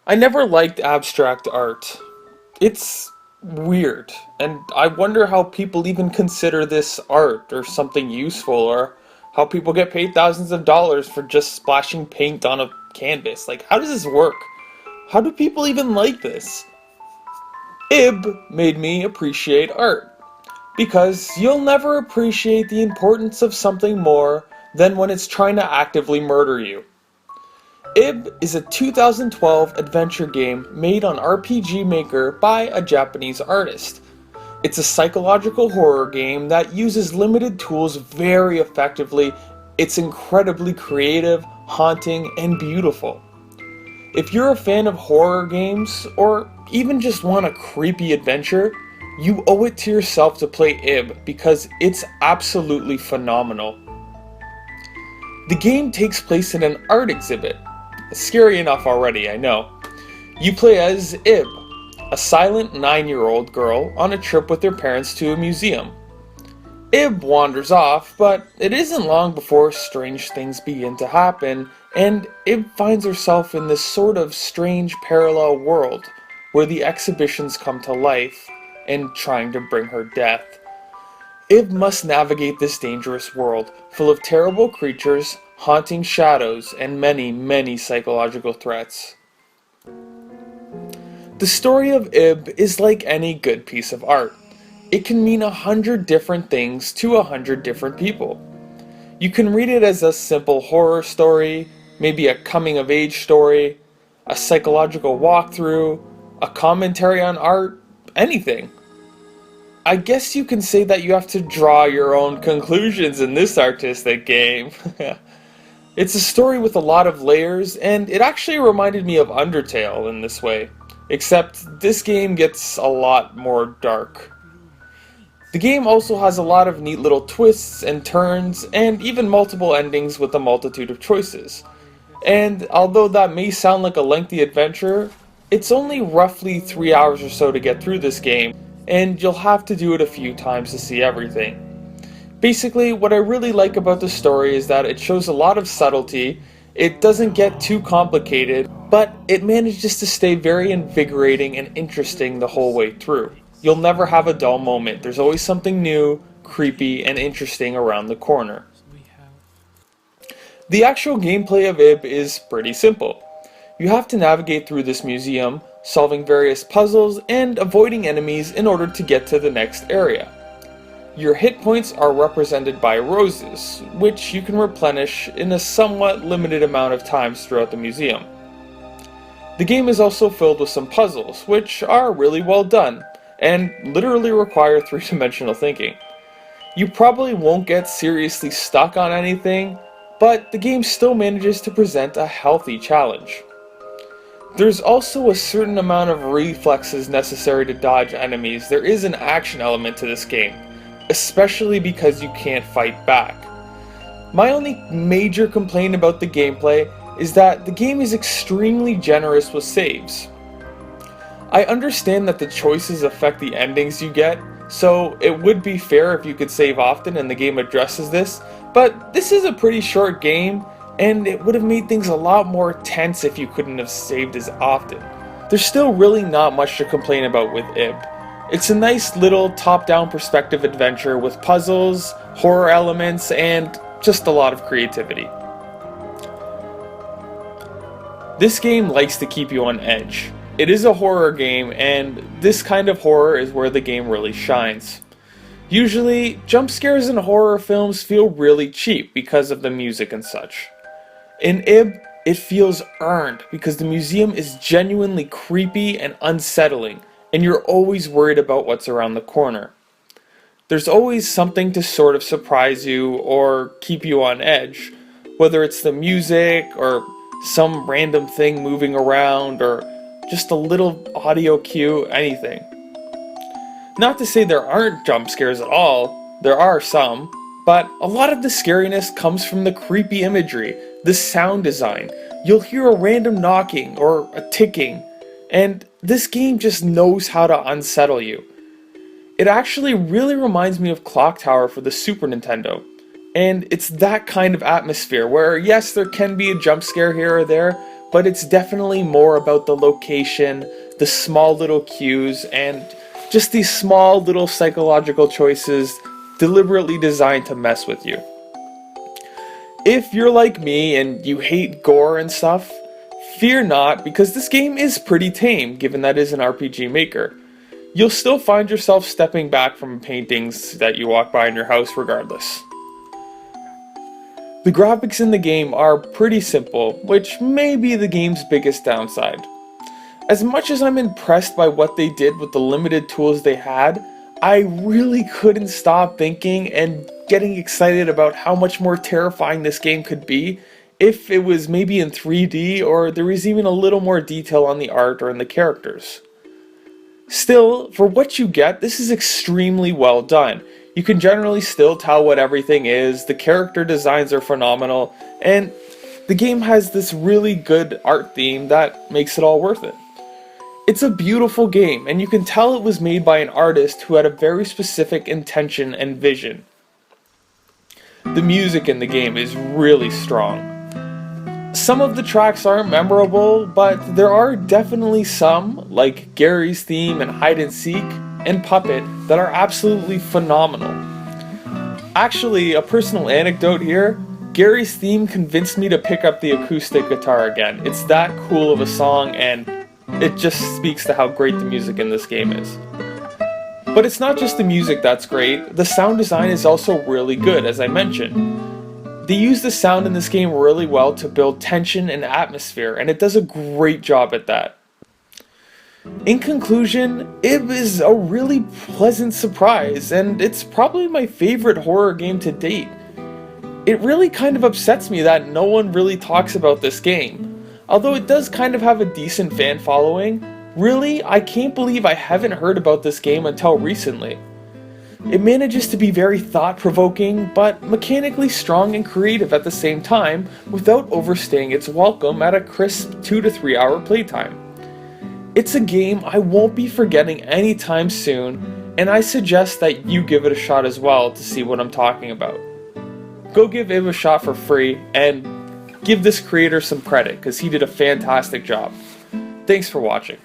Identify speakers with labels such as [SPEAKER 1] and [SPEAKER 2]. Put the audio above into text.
[SPEAKER 1] I never liked abstract art. It's weird, and I wonder how people even consider this art or something useful, or how people get paid thousands of dollars for just splashing paint on a canvas. Like, how does this work? How do people even like this? Ib made me appreciate art, because you'll never appreciate the importance of something more than when it's trying to actively murder you. Ib is a 2012 adventure game made on RPG Maker by a Japanese artist. It's a psychological horror game that uses limited tools very effectively. It's incredibly creative, haunting, and beautiful. If you're a fan of horror games, or even just want a creepy adventure, you owe it to yourself to play Ib because it's absolutely phenomenal. The game takes place in an art exhibit. Scary enough already, I know. You play as Ib, a silent 9-year-old girl on a trip with her parents to a museum. Ib wanders off, but it isn't long before strange things begin to happen, and Ib finds herself in this sort of strange parallel world where the exhibitions come to life and trying to bring her death. Ib must navigate this dangerous world full of terrible creatures, haunting shadows, and many, many psychological threats. The story of Ib is like any good piece of art. It can mean 100 different things to 100 different people. You can read it as a simple horror story, maybe a coming-of-age story, a psychological walkthrough, a commentary on art, anything. I guess you can say that you have to draw your own conclusions in this artistic game. It's a story with a lot of layers, and it actually reminded me of Undertale in this way, except this game gets a lot more dark. The game also has a lot of neat little twists and turns, and even multiple endings with a multitude of choices. And although that may sound like a lengthy adventure, it's only roughly 3 hours or so to get through this game, and you'll have to do it a few times to see everything. Basically, what I really like about the story is that it shows a lot of subtlety, it doesn't get too complicated, but it manages to stay very invigorating and interesting the whole way through. You'll never have a dull moment, there's always something new, creepy, and interesting around the corner. The actual gameplay of Ib is pretty simple. You have to navigate through this museum, solving various puzzles and avoiding enemies in order to get to the next area. Your hit points are represented by roses, which you can replenish in a somewhat limited amount of times throughout the museum. The game is also filled with some puzzles, which are really well done, and literally require three-dimensional thinking. You probably won't get seriously stuck on anything, but the game still manages to present a healthy challenge. There's also a certain amount of reflexes necessary to dodge enemies. There is an action element to this game, especially because you can't fight back. My only major complaint about the gameplay is that the game is extremely generous with saves. I understand that the choices affect the endings you get, so it would be fair if you could save often and the game addresses this, but this is a pretty short game, and it would have made things a lot more tense if you couldn't have saved as often. There's still really not much to complain about with Ib. It's a nice little top-down perspective adventure with puzzles, horror elements, and just a lot of creativity. This game likes to keep you on edge. It is a horror game, and this kind of horror is where the game really shines. Usually, jump scares in horror films feel really cheap because of the music and such. In Ib, it feels earned because the museum is genuinely creepy and unsettling, and you're always worried about what's around the corner. There's always something to sort of surprise you or keep you on edge, whether it's the music or some random thing moving around or just a little audio cue, anything. Not to say there aren't jump scares at all, there are some, but a lot of the scariness comes from the creepy imagery, the sound design. You'll hear a random knocking or a ticking, and this game just knows how to unsettle you. It actually really reminds me of Clock Tower for the Super Nintendo, and it's that kind of atmosphere where yes, there can be a jump scare here or there, but it's definitely more about the location, the small little cues, and just these small little psychological choices deliberately designed to mess with you. If you're like me and you hate gore and stuff, fear not, because this game is pretty tame given that it is an RPG Maker. You'll still find yourself stepping back from paintings that you walk by in your house regardless. The graphics in the game are pretty simple, which may be the game's biggest downside. As much as I'm impressed by what they did with the limited tools they had, I really couldn't stop thinking and getting excited about how much more terrifying this game could be if it was maybe in 3D or there was even a little more detail on the art or in the characters. Still, for what you get, this is extremely well done. You can generally still tell what everything is, the character designs are phenomenal, and the game has this really good art theme that makes it all worth it. It's a beautiful game, and you can tell it was made by an artist who had a very specific intention and vision. The music in the game is really strong. Some of the tracks aren't memorable, but there are definitely some, like Gary's theme and Hide and Seek and Puppet, that are absolutely phenomenal. Actually, a personal anecdote here, Gary's theme convinced me to pick up the acoustic guitar again. It's that cool of a song, and it just speaks to how great the music in this game is. But it's not just the music that's great, the sound design is also really good, as I mentioned. They use the sound in this game really well to build tension and atmosphere, and it does a great job at that. In conclusion, it was a really pleasant surprise, and it's probably my favorite horror game to date. It really kind of upsets me that no one really talks about this game. Although it does kind of have a decent fan following, really, I can't believe I haven't heard about this game until recently. It manages to be very thought-provoking, but mechanically strong and creative at the same time, without overstaying its welcome at a crisp 2 to 3 hour playtime. It's a game I won't be forgetting anytime soon, and I suggest that you give it a shot as well to see what I'm talking about. Go give it a shot for free, and give this creator some credit, because he did a fantastic job. Thanks for watching.